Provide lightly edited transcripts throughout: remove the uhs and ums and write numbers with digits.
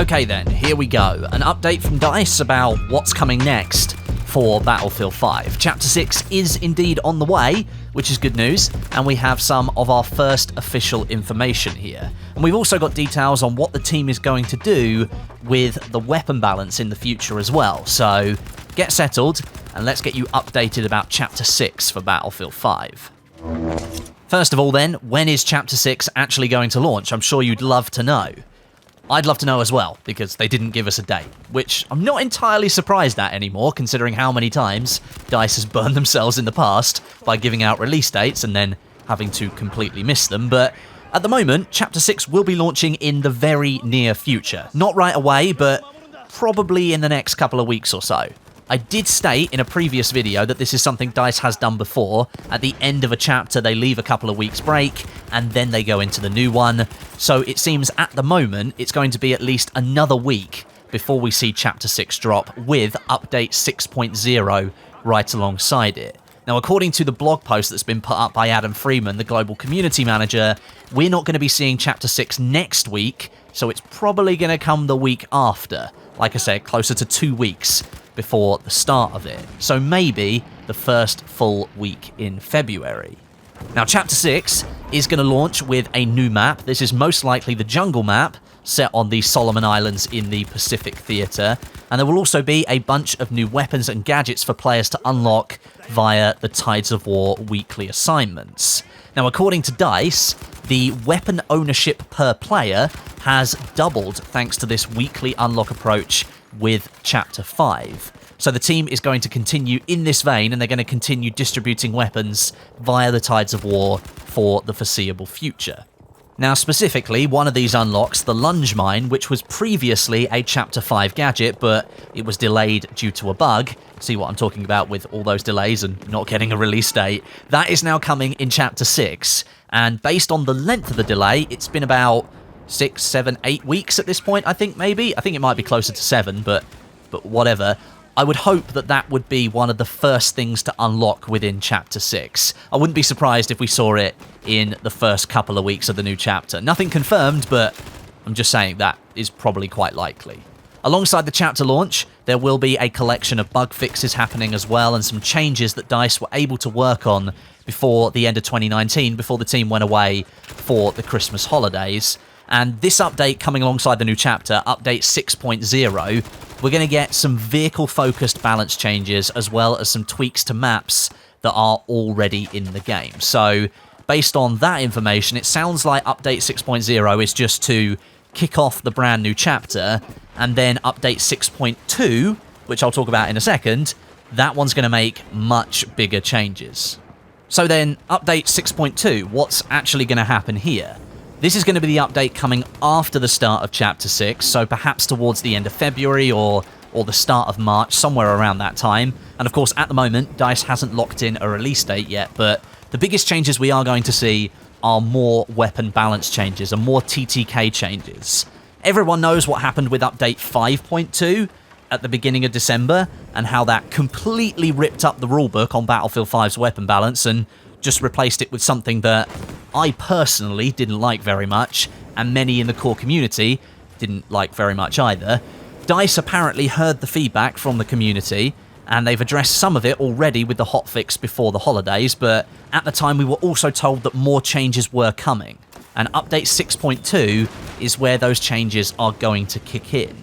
Okay then, here we go. An update from DICE about what's coming next for Battlefield 5. Chapter 6 is indeed on the way, which is good news, and we have some of our first official information here. And we've also got details on what the team is going to do with the weapon balance in the future as well. So get settled, and let's get you updated about Chapter 6 for Battlefield 5. First of all then, when is Chapter 6 actually going to launch? I'm sure you'd love to know. I'd love to know as well, because they didn't give us a date, which I'm not entirely surprised at anymore, considering how many times DICE has burned themselves in the past by giving out release dates and then having to completely miss them. But at the moment, Chapter 6 will be launching in the very near future. Not right away, but probably in the next couple of weeks or so. I did state in a previous video that this is something DICE has done before. At the end of a chapter, they leave a couple of weeks break, and then they go into the new one. So it seems at the moment, it's going to be at least another week before we see Chapter 6 drop, with Update 6.0 right alongside it. Now, according to the blog post that's been put up by Adam Freeman, the global community manager, we're not going to be seeing Chapter 6 next week, so it's probably going to come the week after. Like I said, closer to 2 weeks before the start of it. So maybe the first full week in February. Now, Chapter 6 is going to launch with a new map. This is most likely the jungle map, set on the Solomon Islands in the Pacific Theatre. And there will also be a bunch of new weapons and gadgets for players to unlock via the Tides of War weekly assignments. Now, according to DICE, the weapon ownership per player has doubled thanks to this weekly unlock approach with Chapter 5. So the team is going to continue in this vein, and they're going to continue distributing weapons via the Tides of War for the foreseeable future. Now, specifically, one of these unlocks, the lunge mine, which was previously a Chapter 5 gadget, but it was delayed due to a bug. See what I'm talking about with all those delays and not getting a release date. That is now coming in Chapter 6, and based on the length of the delay, it's been about 6, 7, 8 weeks at this point, I think, maybe. I think it might be closer to 7, but whatever. I would hope that that would be one of the first things to unlock within Chapter 6. I wouldn't be surprised if we saw it in the first couple of weeks of the new chapter. Nothing confirmed, but I'm just saying that is probably quite likely. Alongside the chapter launch, there will be a collection of bug fixes happening as well, and some changes that DICE were able to work on before the end of 2019, before the team went away for the Christmas holidays. And this update coming alongside the new chapter, Update 6.0, we're going to get some vehicle-focused balance changes, as well as some tweaks to maps that are already in the game. So, based on that information, it sounds like Update 6.0 is just to kick off the brand new chapter, and then Update 6.2, which I'll talk about in a second, that one's going to make much bigger changes. So then, Update 6.2, what's actually going to happen here? This is going to be the update coming after the start of Chapter 6, so perhaps towards the end of February or the start of March, somewhere around that time. And of course, at the moment, DICE hasn't locked in a release date yet, but the biggest changes we are going to see are more weapon balance changes and more TTK changes. Everyone knows what happened with Update 5.2 at the beginning of December, and how that completely ripped up the rulebook on Battlefield 5's weapon balance and just replaced it with something that I personally didn't like very much, and many in the core community didn't like very much either. DICE apparently heard the feedback from the community, and they've addressed some of it already with the hotfix before the holidays, but at the time we were also told that more changes were coming, and Update 6.2 is where those changes are going to kick in.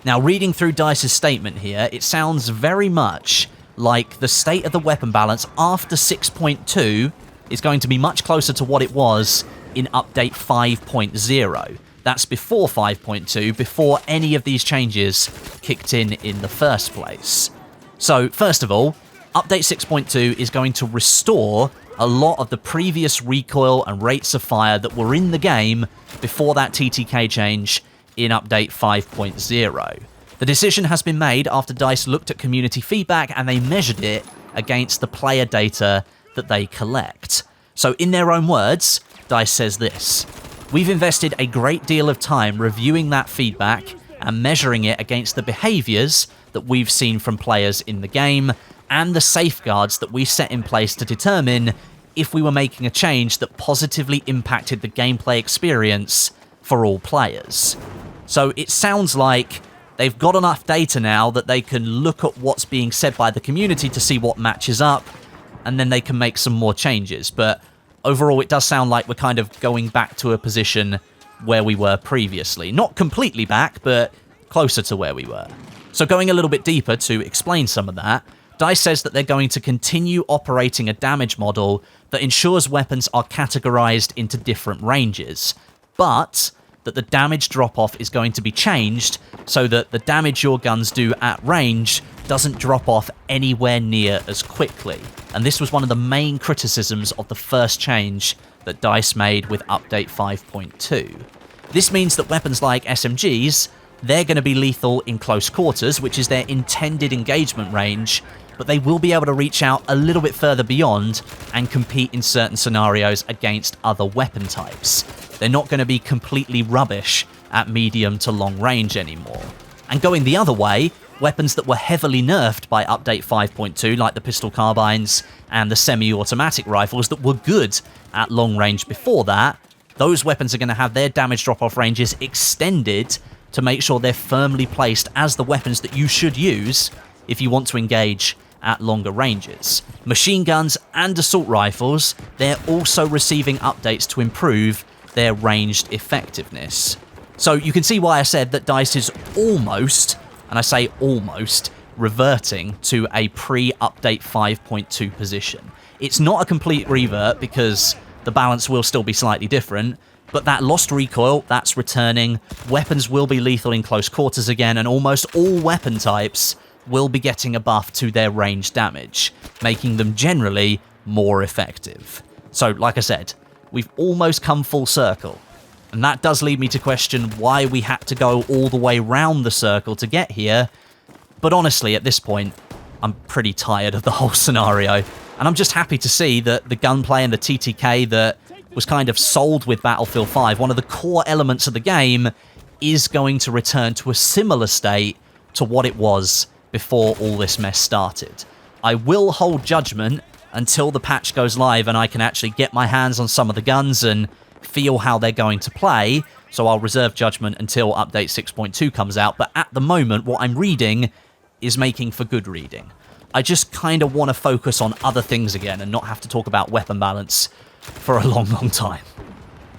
Now, reading through DICE's statement here, it sounds very much like the state of the weapon balance after 6.2 is going to be much closer to what it was in Update 5.0. That's before 5.2, before any of these changes kicked in the first place. So, first of all, Update 6.2 is going to restore a lot of the previous recoil and rates of fire that were in the game before that TTK change in Update 5.0. The decision has been made after DICE looked at community feedback and they measured it against the player data that they collect. So in their own words, DICE says this: "We've invested a great deal of time reviewing that feedback and measuring it against the behaviours that we've seen from players in the game and the safeguards that we set in place to determine if we were making a change that positively impacted the gameplay experience for all players." So it sounds like they've got enough data now that they can look at what's being said by the community to see what matches up, and then they can make some more changes. But overall, it does sound like we're kind of going back to a position where we were previously. Not completely back, but closer to where we were. So going a little bit deeper to explain some of that, DICE says that they're going to continue operating a damage model that ensures weapons are categorized into different ranges, but that the damage drop-off is going to be changed so that the damage your guns do at range doesn't drop off anywhere near as quickly. And this was one of the main criticisms of the first change that DICE made with Update 5.2. This means that weapons like SMGs, they're going to be lethal in close quarters, which is their intended engagement range, but they will be able to reach out a little bit further beyond and compete in certain scenarios against other weapon types. They're not going to be completely rubbish at medium to long range anymore. And going the other way, weapons that were heavily nerfed by Update 5.2, like the pistol carbines and the semi-automatic rifles that were good at long range before that, those weapons are going to have their damage drop-off ranges extended to make sure they're firmly placed as the weapons that you should use if you want to engage at longer ranges. Machine guns and assault rifles, they're also receiving updates to improve their ranged effectiveness. So you can see why I said that DICE is almost, and I say almost, reverting to a pre-Update 5.2 position. It's not a complete revert because the balance will still be slightly different, but that lost recoil, that's returning, weapons will be lethal in close quarters again, and almost all weapon types will be getting a buff to their range damage, making them generally more effective. So, like I said, we've almost come full circle. And that does lead me to question why we had to go all the way round the circle to get here. But honestly, at this point, I'm pretty tired of the whole scenario. And I'm just happy to see that the gunplay and the TTK that was kind of sold with Battlefield 5, one of the core elements of the game, is going to return to a similar state to what it was before all this mess started. I will hold judgment until the patch goes live and I can actually get my hands on some of the guns and feel how they're going to play, so I'll reserve judgment until Update 6.2 comes out, but at the moment what I'm reading is making for good reading. I just kind of want to focus on other things again and not have to talk about weapon balance for a long, long time.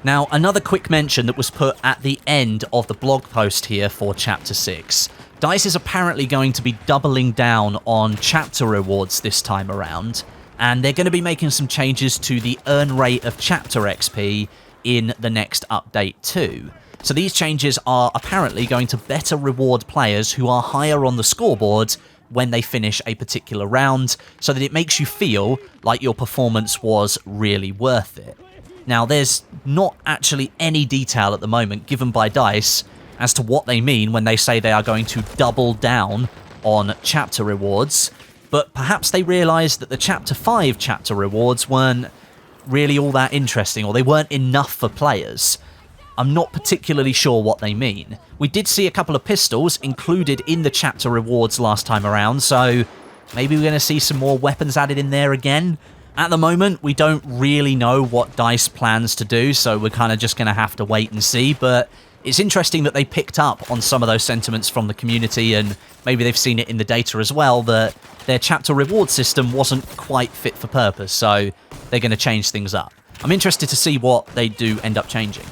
Now, another quick mention that was put at the end of the blog post here for Chapter 6. DICE is apparently going to be doubling down on chapter rewards this time around, and they're going to be making some changes to the earn rate of chapter XP in the next update too. So these changes are apparently going to better reward players who are higher on the scoreboard when they finish a particular round, so that it makes you feel like your performance was really worth it. Now, there's not actually any detail at the moment given by DICE as to what they mean when they say they are going to double down on chapter rewards, but perhaps they realised that the Chapter 5 chapter rewards weren't really all that interesting, or they weren't enough for players. I'm not particularly sure what they mean. We did see a couple of pistols included in the chapter rewards last time around, so maybe we're going to see some more weapons added in there again. At the moment, we don't really know what DICE plans to do, so we're kind of just going to have to wait and see, but it's interesting that they picked up on some of those sentiments from the community, and maybe they've seen it in the data as well, that their chapter reward system wasn't quite fit for purpose, so they're going to change things up. I'm interested to see what they do end up changing.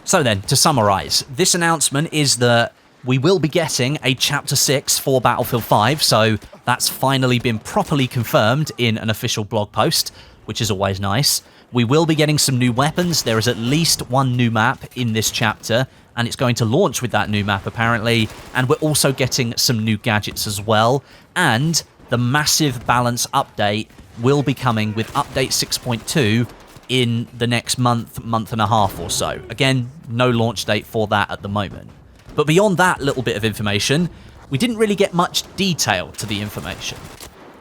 So then, to summarise, this announcement is that we will be getting a Chapter 6 for Battlefield 5, so that's finally been properly confirmed in an official blog post, which is always nice. We will be getting some new weapons. There is at least one new map in this chapter, and it's going to launch with that new map apparently, and we're also getting some new gadgets as well, and the massive balance update will be coming with Update 6.2 in the next month and a half or so. Again, no launch date for that at the moment. But beyond that little bit of information, we didn't really get much detail to the information.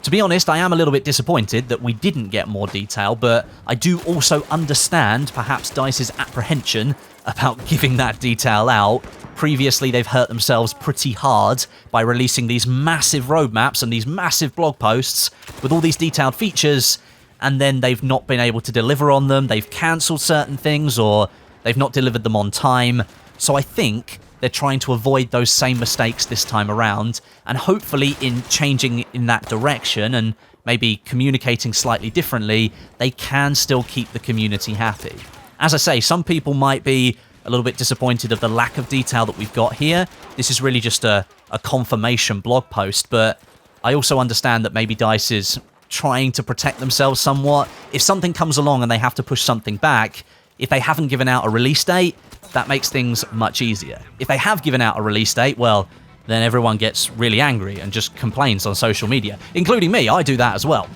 To be honest, I am a little bit disappointed that we didn't get more detail, but I do also understand perhaps DICE's apprehension about giving that detail out. Previously, they've hurt themselves pretty hard by releasing these massive roadmaps and these massive blog posts with all these detailed features, and then they've not been able to deliver on them. They've cancelled certain things, or they've not delivered them on time. So I think they're trying to avoid those same mistakes this time around, and hopefully in changing in that direction and maybe communicating slightly differently, they can still keep the community happy. As I say, some people might be a little bit disappointed of the lack of detail that we've got here. This is really just a confirmation blog post, but I also understand that maybe DICE is trying to protect themselves somewhat. If something comes along and they have to push something back, if they haven't given out a release date, that makes things much easier. If they have given out a release date, well, then everyone gets really angry and just complains on social media, including me. I do that as well.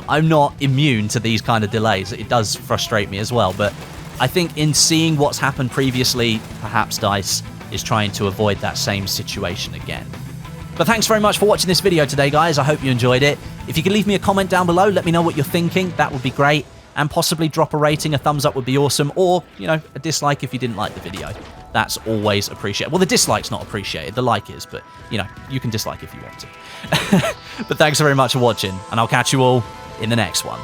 I'm not immune to these kind of delays. It does frustrate me as well, but I think in seeing what's happened previously, perhaps DICE is trying to avoid that same situation again. But thanks very much for watching this video today, guys. I hope you enjoyed it. If you could leave me a comment down below, let me know what you're thinking. That would be great. And possibly drop a rating, a thumbs up would be awesome. Or, you know, a dislike if you didn't like the video. That's always appreciated. Well, the dislike's not appreciated. The like is, but, you know, you can dislike if you want to. But thanks very much for watching, and I'll catch you all in the next one.